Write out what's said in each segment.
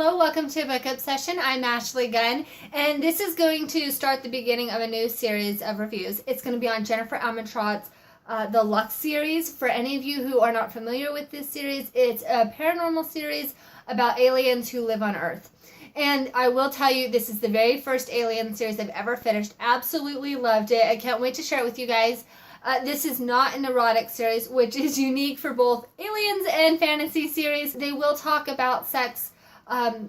Hello, welcome to Book Obsession. I'm Ashley Gunn, and this is going to start the beginning of a new series of reviews. It's going to be on Jennifer Armentrout's The Lux series. For any of you who are not familiar with this series, it's a paranormal series about aliens who live on Earth. And I will tell you, this is the very first Alien series I've ever finished. Absolutely loved it. I can't wait to share it with you guys. This is not an erotic series, which is unique for both aliens and fantasy series. They will talk about sex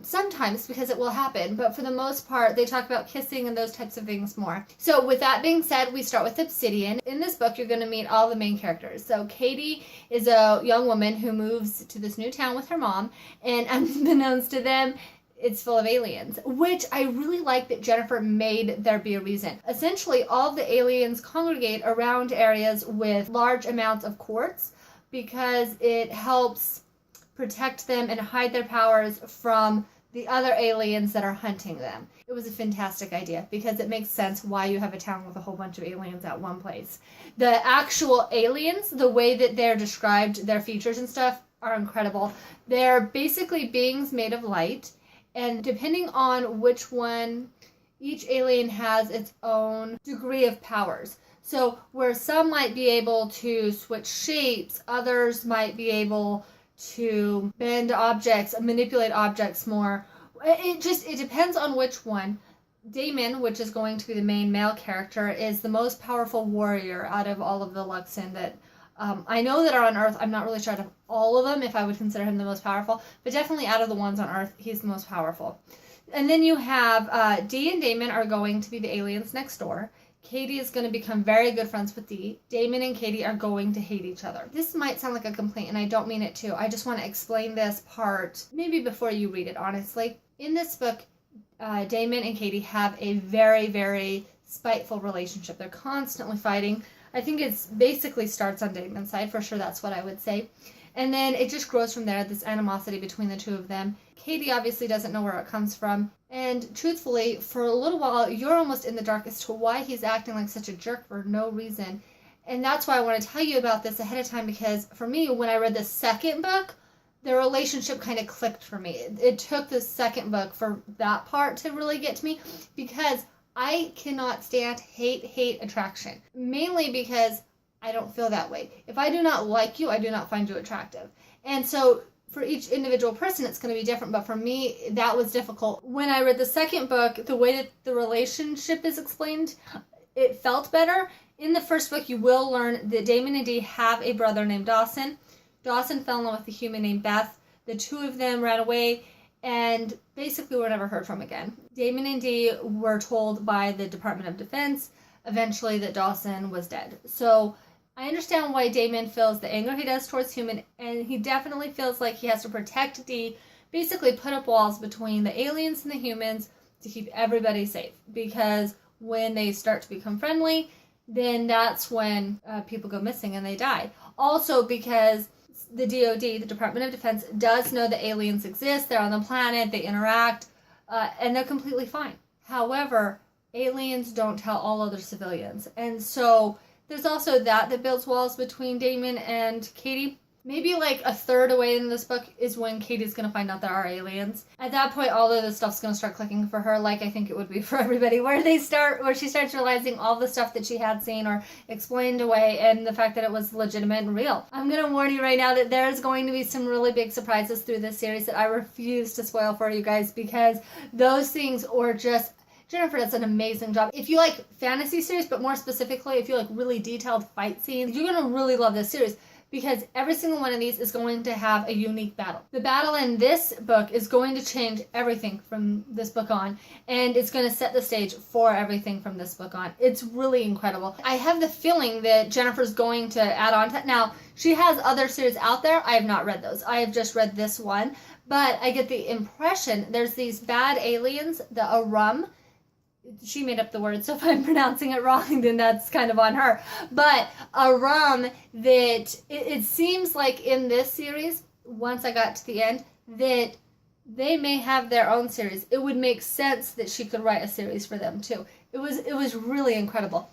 sometimes because it will happen, but for the most part, they talk about kissing and those types of things more. So with that being said, we start with Obsidian. In this book, you're going to meet all the main characters. So Katie is a young woman who moves to this new town with her mom, and unbeknownst to them, it's full of aliens, which I really like that Jennifer made there be a reason. Essentially, all of the aliens congregate around areas with large amounts of quartz because it helps protect them and hide their powers from the other aliens that are hunting them. It was a fantastic idea because it makes sense why you have a town with a whole bunch of aliens at one place. The actual aliens, the way that they're described, their features and stuff, are incredible. They're basically beings made of light, and depending on which one, each alien has its own degree of powers. So where some might be able to switch shapes, others might be able to bend objects, manipulate objects more. It depends on which one. Damon, which is going to be the main male character, is the most powerful warrior out of all of the Luxon that I know that are on Earth. I'm not really sure out of all of them if I would consider him the most powerful, but definitely out of the ones on Earth, he's the most powerful. And then you have Dee and Damon are going to be the aliens next door. Katie is going to become very good friends with Dee. Damon and Katie are going to hate each other. This might sound like a complaint, and I don't mean it to. I just want to explain this part maybe before you read it, honestly. In this book, Damon and Katie have a very, very spiteful relationship. They're constantly fighting. I think it basically starts on Damon's side. For sure, that's what I would say. And then it just grows from there, this animosity between the two of them. Katie obviously doesn't know where it comes from. And truthfully, for a little while, you're almost in the dark as to why he's acting like such a jerk for no reason. And that's why I want to tell you about this ahead of time, because for me, when I read the second book, the relationship kind of clicked for me. It took the second book for that part to really get to me, because I cannot stand hate attraction. Mainly because I don't feel that way. If I do not like you, I do not find you attractive. And so for each individual person, it's going to be different. But for me, that was difficult. When I read the second book, the way that the relationship is explained, it felt better. In the first book, you will learn that Damon and Dee have a brother named Dawson. Dawson fell in love with a human named Beth. The two of them ran away and basically were never heard from again. Damon and Dee were told by the Department of Defense eventually that Dawson was dead. So I understand why Damon feels the anger he does towards human, and he definitely feels like he has to protect Dee, basically put up walls between the aliens and the humans to keep everybody safe. Because when they start to become friendly, then that's when people go missing and they die. Also because the DOD, the Department of Defense, does know that aliens exist, they're on the planet, they interact, and they're completely fine. However, aliens don't tell all other civilians. And so there's also that builds walls between Damon and Katie. Maybe like a third away in this book is when Katie's going to find out there are aliens. At that point, all of this stuff's going to start clicking for her, like I think it would be for everybody, where she starts realizing all the stuff that she had seen or explained away, and the fact that it was legitimate and real. I'm going to warn you right now that there's going to be some really big surprises through this series that I refuse to spoil for you guys, because those things are just... Jennifer does an amazing job. If you like fantasy series, but more specifically, if you like really detailed fight scenes, you're going to really love this series, because every single one of these is going to have a unique battle. The battle in this book is going to change everything from this book on, and it's going to set the stage for everything from this book on. It's really incredible. I have the feeling that Jennifer's going to add on to it. Now, she has other series out there. I have not read those. I have just read this one, but I get the impression there's these bad aliens, the Arum. She made up the word, so if I'm pronouncing it wrong, then that's kind of on her. But Arum, that it seems like in this series, once I got to the end, that they may have their own series. It would make sense that she could write a series for them too. It was really incredible.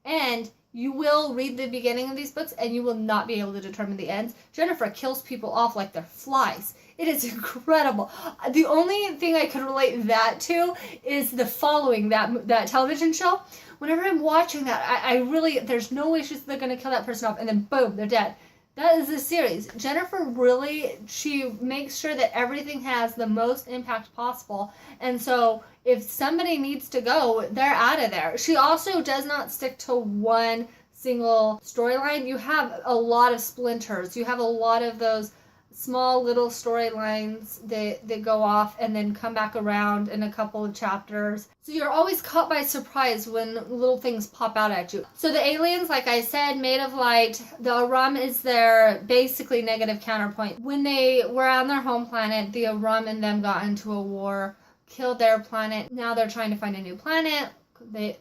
And you will read the beginning of these books and you will not be able to determine the ends. Jennifer kills people off like they're flies. It is incredible. The only thing I could relate that to is the following, that television show. Whenever I'm watching that, I really, there's no way they're going to kill that person off, and then boom, they're dead. That is the series. Jennifer really, she makes sure that everything has the most impact possible. And so if somebody needs to go, they're out of there. She also does not stick to one single storyline. You have a lot of splinters. You have a lot of those small little storylines that go off and then come back around in a couple of chapters. So you're always caught by surprise when little things pop out at you. So the aliens, like I said, made of light. The Arum is their basically negative counterpoint. When they were on their home planet, the Arum and them got into a war, killed their planet. Now they're trying to find a new planet.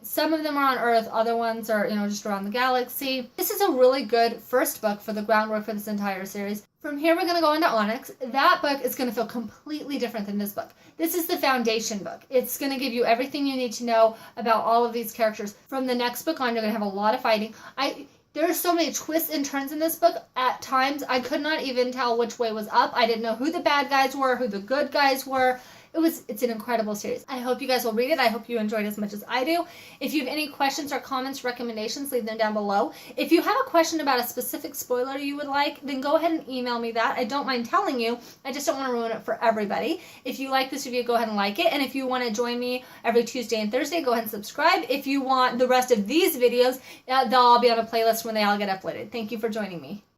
Some of them are on Earth, other ones are, just around the galaxy. This is a really good first book for the groundwork for this entire series. From here, we're going to go into Onyx. That book is going to feel completely different than this book. This is the foundation book. It's going to give you everything you need to know about all of these characters. From the next book on, you're going to have a lot of fighting. There are so many twists and turns in this book. At times, I could not even tell which way was up. I didn't know who the bad guys were, who the good guys were. It's an incredible series. I hope you guys will read it. I hope you enjoyed as much as I do. If you have any questions or comments, recommendations, leave them down below. If you have a question about a specific spoiler you would like, then go ahead and email me that. I don't mind telling you. I just don't want to ruin it for everybody. If you like this review, go ahead and like it. And if you want to join me every Tuesday and Thursday, go ahead and subscribe. If you want the rest of these videos, they'll all be on a playlist when they all get uploaded. Thank you for joining me.